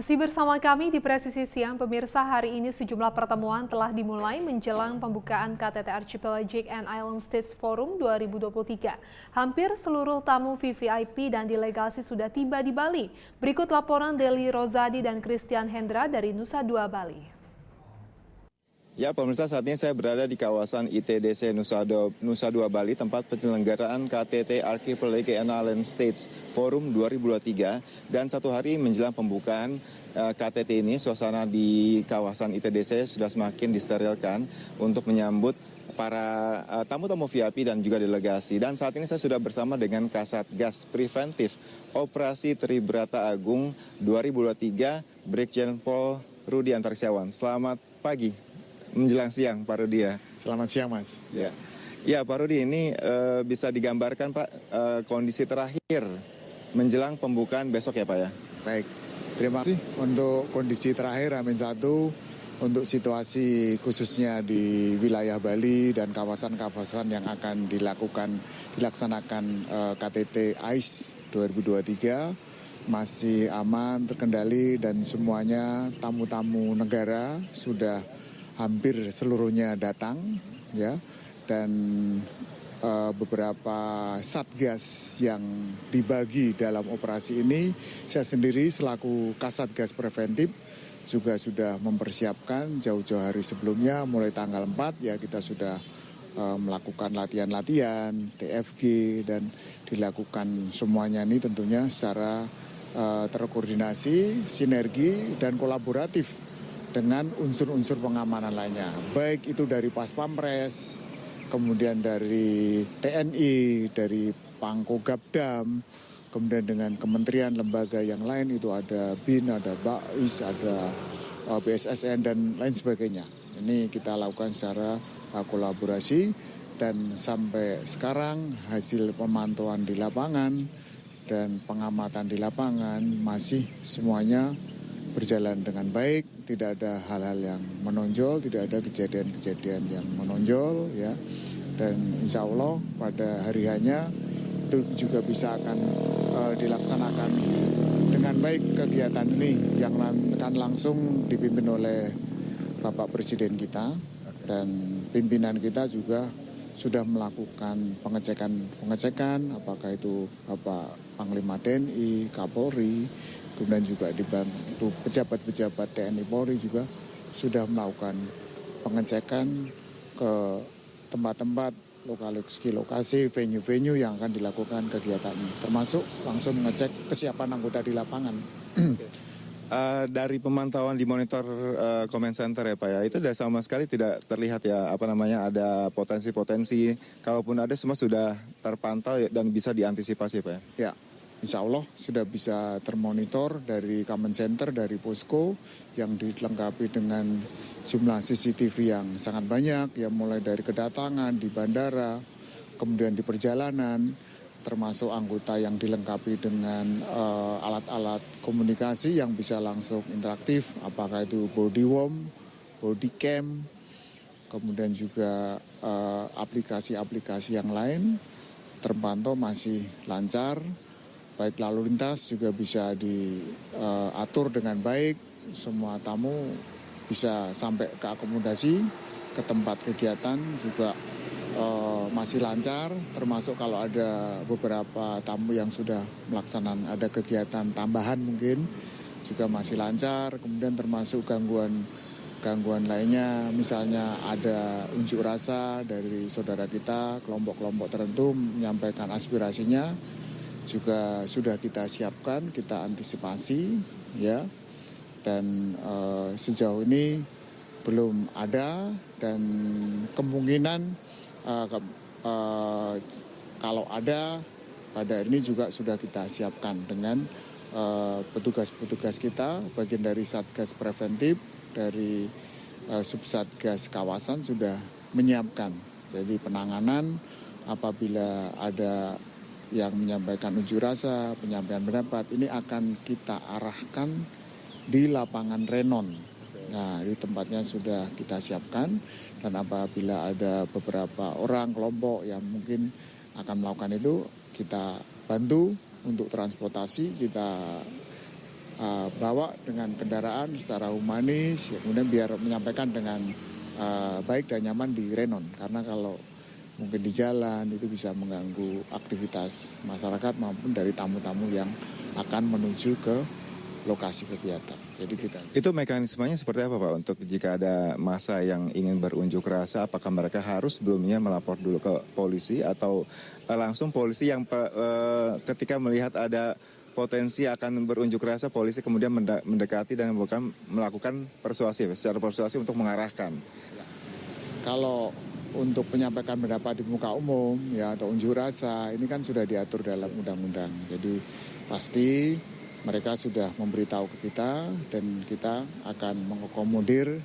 Masih bersama kami di Presisi Siang, pemirsa, hari ini sejumlah pertemuan telah dimulai menjelang pembukaan KTT Archipelagic and Island States Forum 2023. Hampir seluruh tamu VVIP dan delegasi sudah tiba di Bali. Berikut laporan Deli Rozadi dan Christian Hendra dari Nusa Dua Bali. Ya, pemirsa, saat ini saya berada di kawasan ITDC Nusa Dua Bali, tempat penyelenggaraan KTT Archipelagic and Island States Forum 2023. Dan satu hari menjelang pembukaan KTT ini, suasana di kawasan ITDC sudah semakin disterilkan untuk menyambut para tamu-tamu VIP dan juga delegasi. Dan saat ini saya sudah bersama dengan Kasatgas Preventif Operasi Tribrata Agung 2023, Brigjen Pol Rudi Antarsyawan. Selamat pagi. Menjelang siang, Pak Rudi ya. Selamat siang, Mas. Ya, Pak Rudi, ini bisa digambarkan, Pak, kondisi terakhir menjelang pembukaan besok ya, Pak ya? Baik, terima kasih untuk kondisi terakhir Amin 1, untuk situasi khususnya di wilayah Bali dan kawasan-kawasan yang akan dilaksanakan KTT AIS 2023 masih aman, terkendali, dan semuanya tamu-tamu negara sudah hampir seluruhnya datang, ya, dan beberapa satgas yang dibagi dalam operasi ini, saya sendiri selaku Kasatgas Preventif juga sudah mempersiapkan jauh-jauh hari sebelumnya, mulai tanggal 4 ya kita sudah melakukan latihan-latihan, TFG, dan dilakukan semuanya ini tentunya secara terkoordinasi, sinergi, dan kolaboratif dengan unsur-unsur pengamanan lainnya. Baik itu dari Pas Pampres, kemudian dari TNI, dari Pangkogapdam, kemudian dengan kementerian lembaga yang lain, itu ada BIN, ada BAIS, ada BSSN, dan lain sebagainya. Ini kita lakukan secara kolaborasi, dan sampai sekarang hasil pemantauan di lapangan dan pengamatan di lapangan masih semuanya berjalan dengan baik, tidak ada hal-hal yang menonjol, tidak ada kejadian-kejadian yang menonjol, ya. Dan insya Allah pada hari hanya itu juga bisa akan dilaksanakan dengan baik kegiatan ini yang akan langsung dipimpin oleh Bapak Presiden kita, dan pimpinan kita juga sudah melakukan pengecekan apakah itu Bapak Panglima TNI, Kapolri, kemudian juga dibantu pejabat-pejabat TNI Polri juga sudah melakukan pengecekan ke tempat-tempat lokasi, venue-venue yang akan dilakukan kegiatan ini. Termasuk langsung mengecek kesiapan anggota di lapangan. Dari pemantauan di monitor Command Center ya, Pak ya, itu sama sekali tidak terlihat ya ada potensi-potensi. Kalaupun ada, semua sudah terpantau dan bisa diantisipasi, Pak ya? Ya. Insya Allah sudah bisa termonitor dari Command Center, dari posko yang dilengkapi dengan jumlah CCTV yang sangat banyak, ya, mulai dari kedatangan di bandara, kemudian di perjalanan, termasuk anggota yang dilengkapi dengan alat-alat komunikasi yang bisa langsung interaktif, apakah itu body worm, body cam, kemudian juga aplikasi-aplikasi yang lain terpantau masih lancar. Baik lalu lintas juga bisa diatur dengan baik, semua tamu bisa sampai ke akomodasi, ke tempat kegiatan juga masih lancar, termasuk kalau ada beberapa tamu yang sudah melaksanakan ada kegiatan tambahan mungkin juga masih lancar, kemudian termasuk gangguan lainnya, misalnya ada unjuk rasa dari saudara kita, kelompok-kelompok tertentu menyampaikan aspirasinya, juga sudah kita siapkan, kita antisipasi, ya, dan sejauh ini belum ada, dan kemungkinan kalau ada pada hari ini juga sudah kita siapkan dengan petugas-petugas kita, bagian dari Satgas Preventif, dari Subsatgas Kawasan sudah menyiapkan. Jadi penanganan apabila ada yang menyampaikan unjuk rasa, penyampaian pendapat, ini akan kita arahkan di lapangan Renon. Nah, di tempatnya sudah kita siapkan, dan apabila ada beberapa orang, kelompok yang mungkin akan melakukan itu, kita bantu untuk transportasi, kita bawa dengan kendaraan secara humanis, ya, kemudian biar menyampaikan dengan baik dan nyaman di Renon. Karena kalau mungkin di jalan itu bisa mengganggu aktivitas masyarakat maupun dari tamu-tamu yang akan menuju ke lokasi kegiatan. Jadi itu mekanismenya seperti apa Pak untuk jika ada massa yang ingin berunjuk rasa, apakah mereka harus sebelumnya melapor dulu ke polisi atau langsung polisi yang ketika melihat ada potensi akan berunjuk rasa, polisi kemudian mendekati dan melakukan secara persuasif untuk mengarahkan? Kalau untuk menyampaikan pendapat di muka umum ya atau unjuk rasa ini kan sudah diatur dalam undang-undang. Jadi pasti mereka sudah memberitahu ke kita dan kita akan mengakomodir,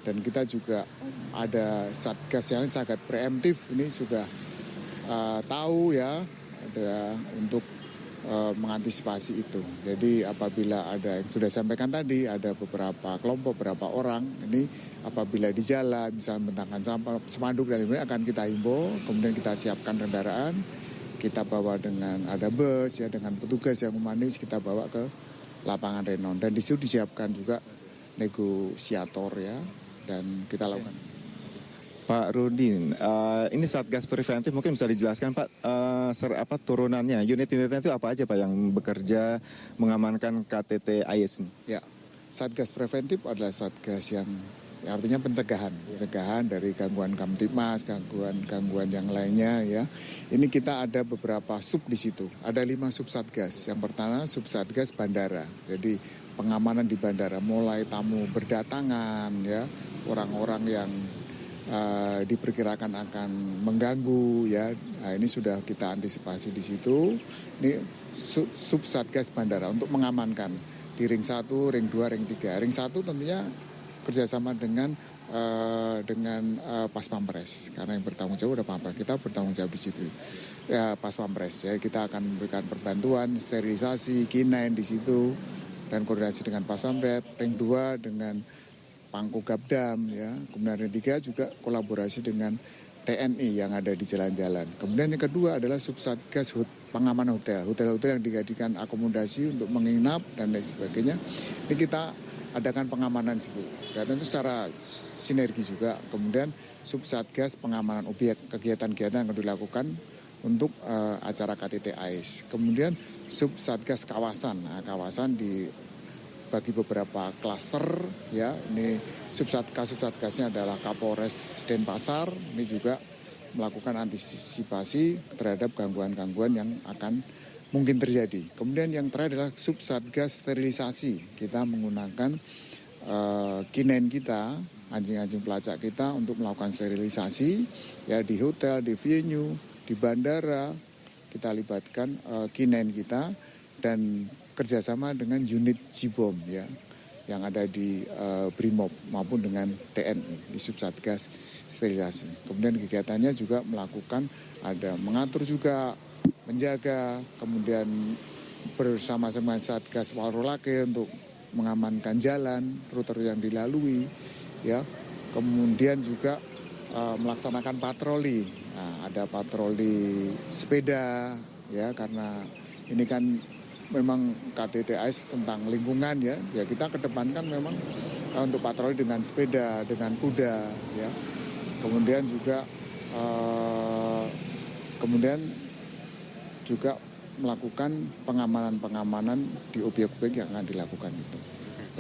dan kita juga ada satgas yang sangat preemptif ini sudah tahu ya ada untuk mengantisipasi itu. Jadi apabila ada yang sudah sampaikan tadi, ada beberapa kelompok, beberapa orang ini apabila di jalan misalnya membentangkan sampah, spanduk dan lain-lain akan kita himbau, kemudian kita siapkan kendaraan, kita bawa dengan ada bus ya dengan petugas yang humanis, kita bawa ke lapangan Renon dan di situ disiapkan juga negosiator ya dan kita lakukan. Pak Rudin, ini Satgas Preventif mungkin bisa dijelaskan Pak turunannya, unit-unitnya itu apa aja Pak yang bekerja mengamankan KTT AIS? Ya, Satgas Preventif adalah Satgas yang artinya pencegahan dari gangguan Kamtibmas, gangguan yang lainnya ya. Ini kita ada beberapa sub di situ. Ada 5 sub satgas. Yang pertama sub satgas bandara. Jadi pengamanan di bandara, mulai tamu berdatangan ya, orang-orang yang diperkirakan akan mengganggu ya. Nah, ini sudah kita antisipasi di situ. Ini sub satgas bandara untuk mengamankan di ring 1, ring 2, ring 3. Ring 1 tentunya kerjasama dengan Pas Pampres, karena yang bertanggung jawab udah Pampres, kita bertanggung jawab di situ ya Pas Pampres ya, kita akan memberikan perbantuan sterilisasi K9 di situ dan koordinasi dengan Pas Pampres. Ring 2 dengan Pangku Gabdam ya, kemudian ring 3 juga kolaborasi dengan TNI yang ada di jalan-jalan. Kemudian yang kedua adalah Subsatgas pengamanan hotel-hotel yang dijadikan akomodasi untuk menginap dan lain sebagainya. Ini kita adakan pengamanan sih Bu. Dan itu secara sinergi juga. Kemudian Subsatgas pengamanan objek kegiatan-kegiatan yang dilakukan untuk acara KTT AIS. Kemudian Subsatgas kawasan. Nah, kawasan dibagi beberapa klaster ya. Ini Subsatgasnya adalah Kapolres Denpasar. Ini juga melakukan antisipasi terhadap gangguan-gangguan yang akan mungkin terjadi. Kemudian yang terakhir adalah Subsatgas sterilisasi. Kita menggunakan K9 kita, anjing-anjing pelacak kita untuk melakukan sterilisasi ya di hotel, di venue, di bandara. Kita libatkan K9 kita dan kerjasama dengan unit Jibom ya yang ada di Brimob maupun dengan TNI di Subsatgas sterilisasi. Kemudian kegiatannya juga melakukan mengatur juga, menjaga, kemudian bersama-sama Satgas Warolake untuk mengamankan jalan, rute yang dilalui, ya. Kemudian juga melaksanakan patroli. Nah, ada patroli sepeda, ya, karena ini kan memang KTT AIS tentang lingkungan ya. Ya kita kedepankan memang untuk patroli dengan sepeda, dengan kuda, ya. Kemudian juga melakukan pengamanan di objek-objek yang akan dilakukan itu.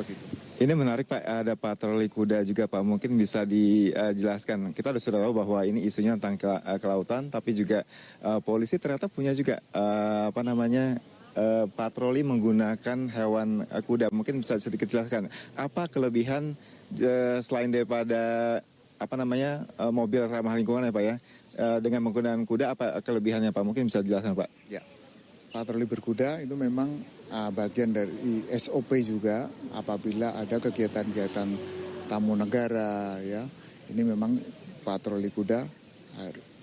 Begitu. Ini menarik Pak, ada patroli kuda juga Pak, mungkin bisa dijelaskan. Kita sudah tahu bahwa ini isunya tentang kelautan, tapi juga polisi ternyata punya juga patroli menggunakan hewan kuda. Mungkin bisa sedikit jelaskan apa kelebihan selain daripada mobil ramah lingkungan ya Pak ya, dengan menggunakan kuda, apa kelebihannya Pak? Mungkin bisa jelaskan Pak. Ya, patroli berkuda itu memang bagian dari SOP juga apabila ada kegiatan-kegiatan tamu negara ya. Ini memang patroli kuda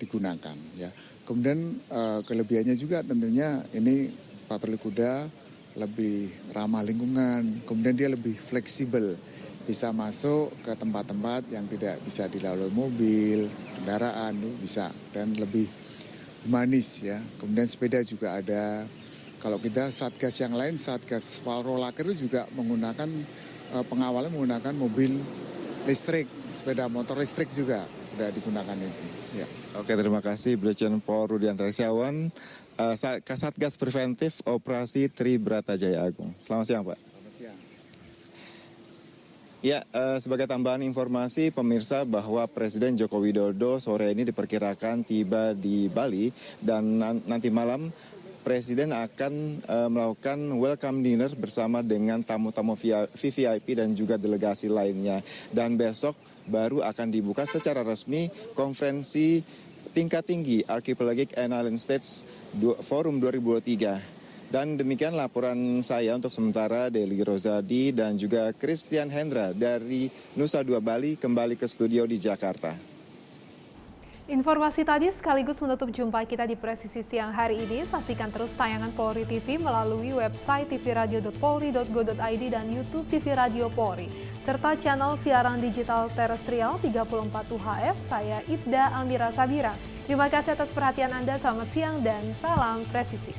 digunakan ya. Kemudian kelebihannya juga tentunya ini patroli kuda lebih ramah lingkungan, kemudian dia lebih fleksibel, bisa masuk ke tempat-tempat yang tidak bisa dilalui mobil, kendaraan, bisa, dan lebih humanis ya. Kemudian sepeda juga ada, Kalau kita Satgas yang lain, Satgas Polrolaker juga menggunakan pengawalnya menggunakan mobil listrik, sepeda motor listrik juga sudah digunakan itu. Ya. Oke, terima kasih Brigjen Pol Rudiantara Setiawan, Kasatgas Preventif Operasi Tribrata Jaya Agung. Selamat siang, Pak. Selamat siang. Ya, sebagai tambahan informasi pemirsa bahwa Presiden Joko Widodo sore ini diperkirakan tiba di Bali dan nanti malam Presiden akan melakukan welcome dinner bersama dengan tamu-tamu VVIP dan juga delegasi lainnya. Dan besok baru akan dibuka secara resmi konferensi tingkat tinggi Archipelagic and Island States Forum 2023. Dan demikian laporan saya untuk sementara. Deli Rozadi dan juga Christian Hendra dari Nusa Dua Bali kembali ke studio di Jakarta. Informasi tadi sekaligus menutup jumpa kita di Presisi Siang hari ini. Saksikan terus tayangan Polri TV melalui website tvradio.polri.go.id dan YouTube TV Radio Polri, serta channel siaran digital terestrial 34 UHF. Saya Ibda Almira Sabira. Terima kasih atas perhatian Anda, selamat siang dan salam presisi.